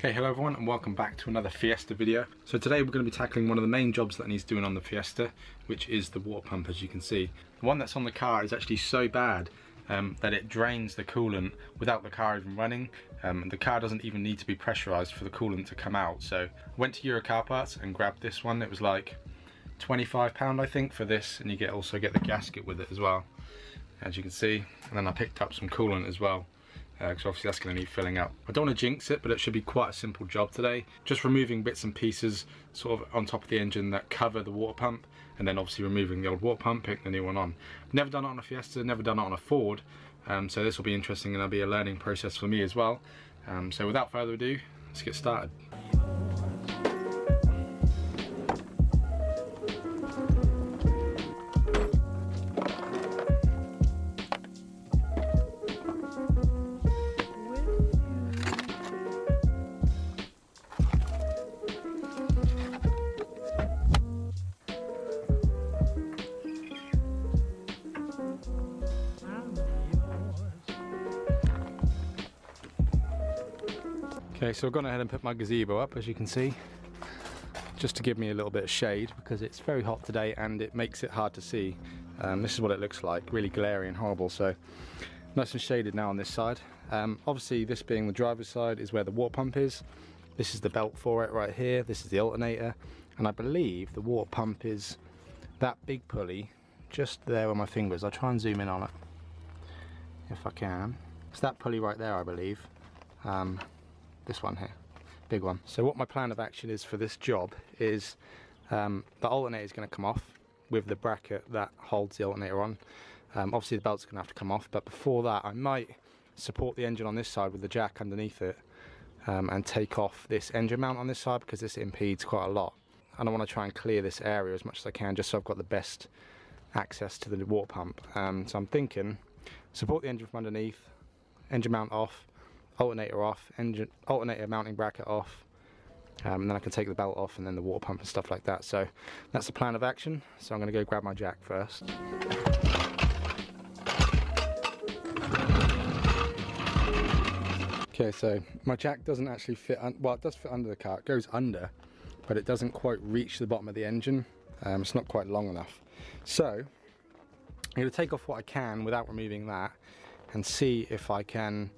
Okay, hello everyone and welcome back to another Fiesta video. So today we're going to be tackling one of the main jobs that needs doing on the Fiesta, which is the water pump. As you can see, the one that's on the car is actually so bad that it drains the coolant without the car even running. The car doesn't even need to be pressurized for the coolant to come out. So I went to Euro Car Parts and grabbed this one. It was like £25 I think for this, and you also get the gasket with it as well, as you can see. And then I picked up some coolant as well, because obviously that's going to need filling up. I don't want to jinx it, but it should be quite a simple job today. Just removing bits and pieces sort of on top of the engine that cover the water pump, and then obviously removing the old water pump, putting the new one on. Never done it on a Fiesta, never done it on a Ford, so this will be interesting and it'll be a learning process for me as well. So without further ado, let's get started. Okay, so I've gone ahead and put my gazebo up, as you can see, just to give me a little bit of shade because it's very hot today and it makes it hard to see. This is what it looks like, really glary and horrible. So nice and shaded now on this side. Obviously this being the driver's side is where the water pump is. This is the belt for it right here. This is the alternator, and I believe the water pump is that big pulley just there with my fingers. I'll try and zoom in on it if I can. It's that pulley right there, I believe. This one here, big one. So what my plan of action is for this job is the alternator is going to come off with the bracket that holds the alternator on. Obviously the belt's going to have to come off, but before that I might support the engine on this side with the jack underneath it and take off this engine mount on this side because this impedes quite a lot. And I want to try and clear this area as much as I can just so I've got the best access to the water pump. So I'm thinking support the engine from underneath, engine mount off, alternator off, alternator mounting bracket off, and then I can take the belt off and then the water pump and stuff like that. So that's the plan of action. So I'm going to go grab my jack first. Okay, so my jack doesn't actually fit, well it does fit under the car, it goes under, but it doesn't quite reach the bottom of the engine. It's not quite long enough. So I'm going to take off what I can without removing that and see if I can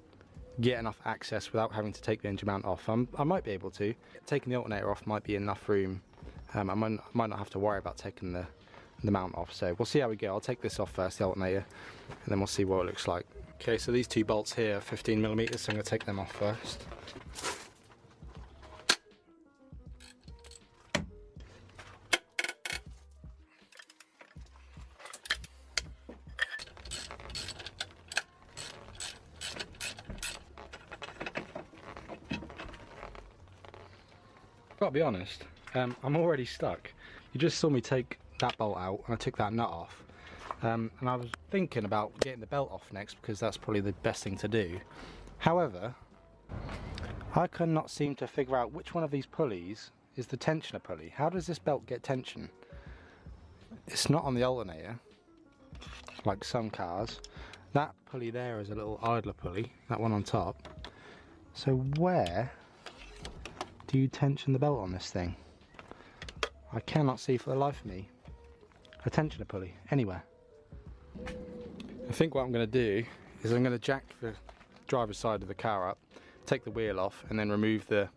get enough access without having to take the engine mount off. I might be able to. Taking the alternator off might be enough room. I might not have to worry about taking the mount off, so we'll see how we go. I'll take this off first, the alternator, and then we'll see what it looks like. Okay, so these two bolts here are 15mm, so I'm going to take them off first. I've got to be honest, I'm already stuck. You just saw me take that bolt out and I took that nut off, and I was thinking about getting the belt off next because that's probably the best thing to do. However, I cannot seem to figure out which one of these pulleys is the tensioner pulley. How does this belt get tension? It's not on the alternator like some cars. That pulley there is a little idler pulley, that one on top. So where do you tension the belt on this thing? I cannot see for the life of me a tensioner pulley anywhere. I think what I'm going to do is I'm going to jack the driver's side of the car up, take the wheel off, and then remove the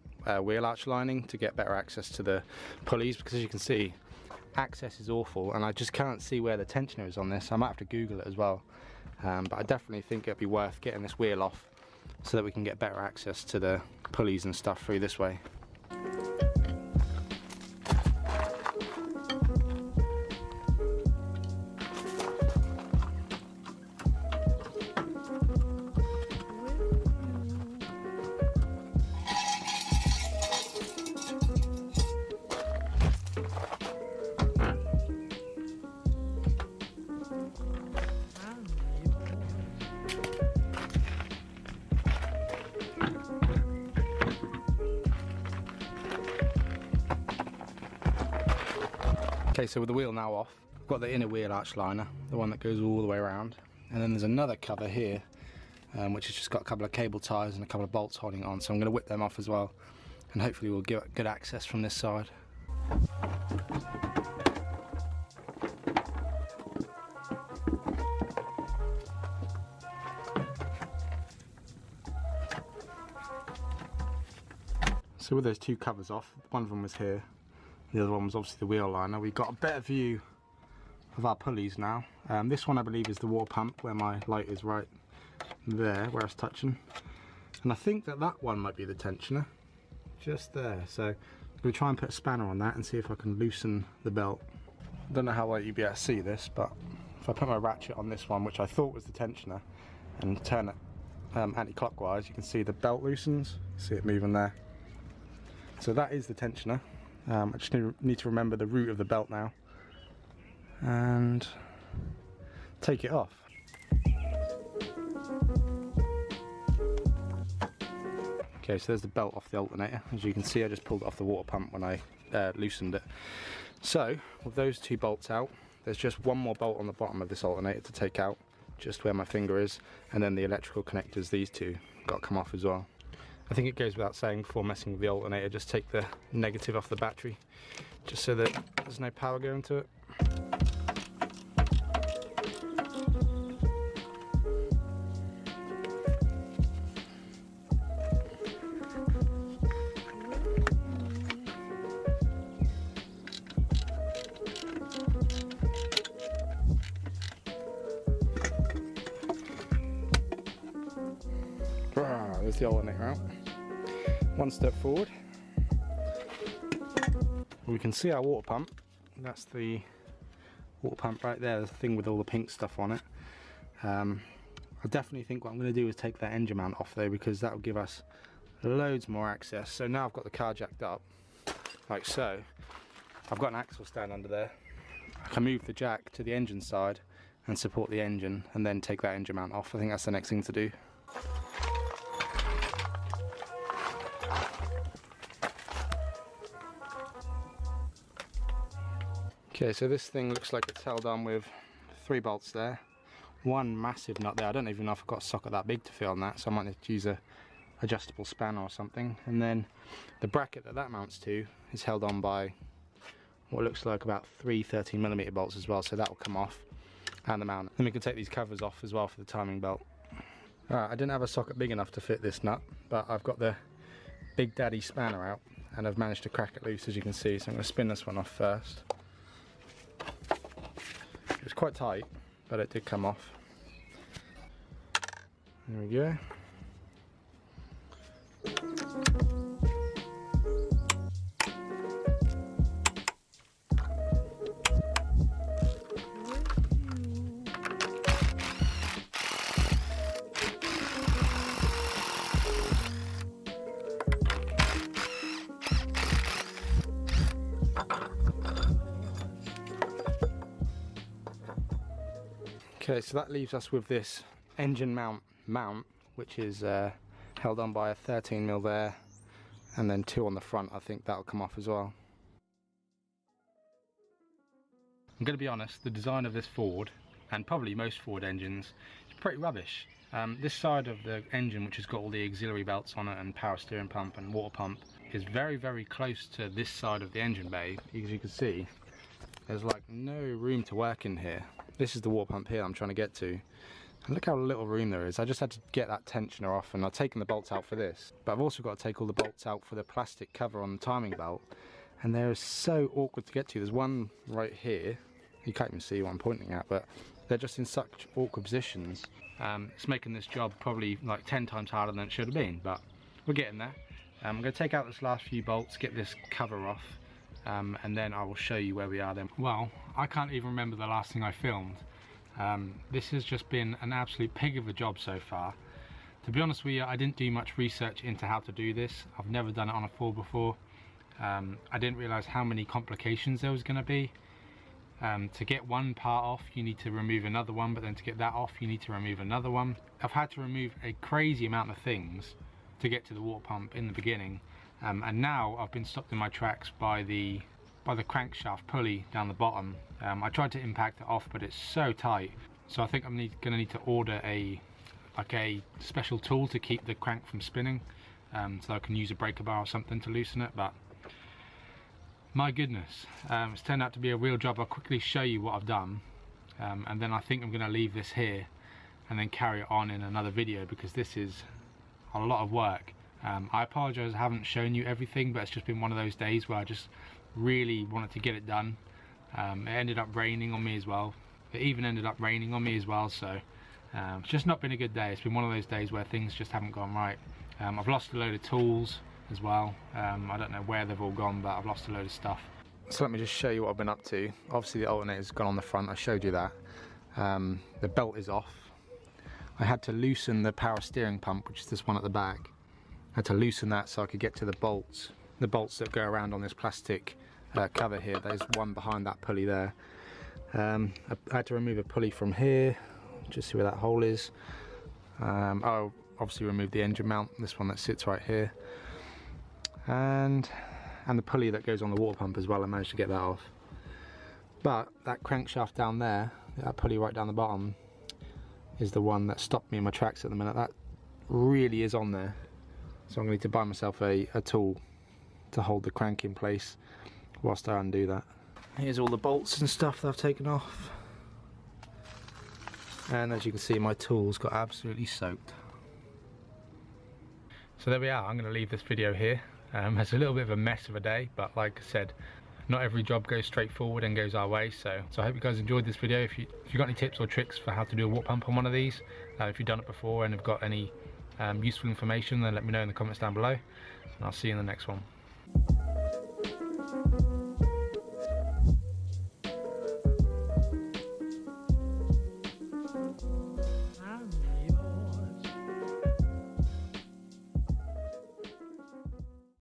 wheel arch lining to get better access to the pulleys, because as you can see, access is awful and I just can't see where the tensioner is on this. I might have to Google it as well, but I definitely think it'd be worth getting this wheel off so that we can get better access to the pulleys and stuff through this way. Okay, so with the wheel now off, I've got the inner wheel arch liner, the one that goes all the way around, and then there's another cover here which has just got a couple of cable ties and a couple of bolts holding it on, so I'm going to whip them off as well, and hopefully we'll get good access from this side. So with those two covers off, one of them was here, the other one was obviously the wheel liner. We've got a better view of our pulleys now. This one I believe is the water pump, where my light is right there, where it's touching. And I think that that one might be the tensioner, just there. So I'm going to try and put a spanner on that and see if I can loosen the belt. I don't know how well you'll be able to see this, but if I put my ratchet on this one, which I thought was the tensioner, and turn it anti-clockwise, you can see the belt loosens. See it moving there. So that is the tensioner. I just need to remember the root of the belt now and take it off. Okay, so there's the belt off the alternator. As you can see, I just pulled it off the water pump when I loosened it. So with those two bolts out, there's just one more bolt on the bottom of this alternator to take out, just where my finger is, and then the electrical connectors, these two, got to come off as well. I think it goes without saying, before messing with the alternator, just take the negative off the battery, just so that there's no power going to it. There's the alternator out. One step forward. We can see our water pump. That's the water pump right there, the thing with all the pink stuff on it. I definitely think what I'm going to do is take that engine mount off though, because that will give us loads more access. So now I've got the car jacked up, like so. I've got an axle stand under there. I can move the jack to the engine side and support the engine, and then take that engine mount off. I think that's the next thing to do. Okay, so this thing looks like it's held on with 3 bolts there, one massive nut there. I don't even know if I've got a socket that big to fit on that, so I might need to use a adjustable spanner or something. And then the bracket that mounts to is held on by what looks like about 3 13mm bolts as well, so that will come off, and the mount. Then we can take these covers off as well for the timing belt. Alright, I didn't have a socket big enough to fit this nut, but I've got the Big Daddy spanner out and I've managed to crack it loose, as you can see. So I'm going to spin this one off first. It was quite tight, but it did come off. There we go. Okay, so that leaves us with this engine mount, which is held on by a 13mm there, and then 2 on the front. I think that'll come off as well. I'm going to be honest, the design of this Ford, and probably most Ford engines, is pretty rubbish. This side of the engine, which has got all the auxiliary belts on it and power steering pump and water pump, is very, very close to this side of the engine bay. As you can see, there's like no room to work in here. This is the water pump here I'm trying to get to. And look how little room there is. I just had to get that tensioner off, and I've taken the bolts out for this. But I've also got to take all the bolts out for the plastic cover on the timing belt. And they're so awkward to get to. There's one right here. You can't even see what I'm pointing at, but they're just in such awkward positions. It's making this job probably like 10 times harder than it should have been, but we're getting there. I'm going to take out this last few bolts, get this cover off. And then I will show you where we are then. Well, I can't even remember the last thing I filmed. This has just been an absolute pig of a job so far. To be honest with you, I didn't do much research into how to do this. I've never done it on a Ford before. I didn't realise how many complications there was going to be. To get one part off, you need to remove another one, but then to get that off, you need to remove another one. I've had to remove a crazy amount of things to get to the water pump in the beginning. And now I've been stopped in my tracks by the crankshaft pulley down the bottom. I tried to impact it off, but it's so tight. So I think I'm going to need to order a like a special tool to keep the crank from spinning, so I can use a breaker bar or something to loosen it. But my goodness, it's turned out to be a real job. I'll quickly show you what I've done, and then I think I'm going to leave this here and then carry it on in another video, because this is a lot of work. I apologize I haven't shown you everything, but it's just been one of those days where I just really wanted to get it done. It ended up raining on me as well. It even ended up raining on me as well, so it's just not been a good day. It's been one of those days where things just haven't gone right. I've lost a load of tools as well. I don't know where they've all gone, but I've lost a load of stuff. So let me just show you what I've been up to. Obviously the alternator's gone on the front, I showed you that. The belt is off. I had to loosen the power steering pump, which is this one at the back. I had to loosen that so I could get to the bolts that go around on this plastic cover here. There's one behind that pulley there. I had to remove a pulley from here, just see where that hole is. I'll obviously remove the engine mount, this one that sits right here, and the pulley that goes on the water pump as well. I managed to get that off. But that crankshaft down there, that pulley right down the bottom, is the one that stopped me in my tracks at the minute. That really is on there, so I'm going to need to buy myself a tool to hold the crank in place whilst I undo that. Here's all the bolts and stuff that I've taken off, and as you can see, my tools got absolutely soaked. So there we are. I'm going to leave this video here. It's a little bit of a mess of a day, but like I said, not every job goes straight forward and goes our way. So I hope you guys enjoyed this video. If you got any tips or tricks for how to do a water pump on one of these, if you've done it before and have got any useful information, then let me know in the comments down below, and I'll see you in the next one.